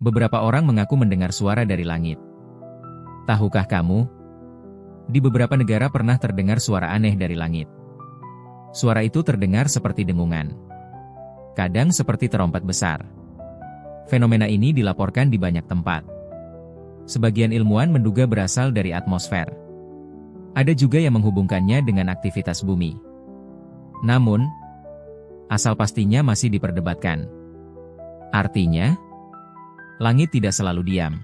Beberapa orang mengaku mendengar suara dari langit. Tahukah kamu? Di beberapa negara pernah terdengar suara aneh dari langit. Suara itu terdengar seperti dengungan. Kadang seperti terompet besar. Fenomena ini dilaporkan di banyak tempat. Sebagian ilmuwan menduga berasal dari atmosfer. Ada juga yang menghubungkannya dengan aktivitas bumi. Namun, asal pastinya masih diperdebatkan. Artinya, langit tidak selalu diam.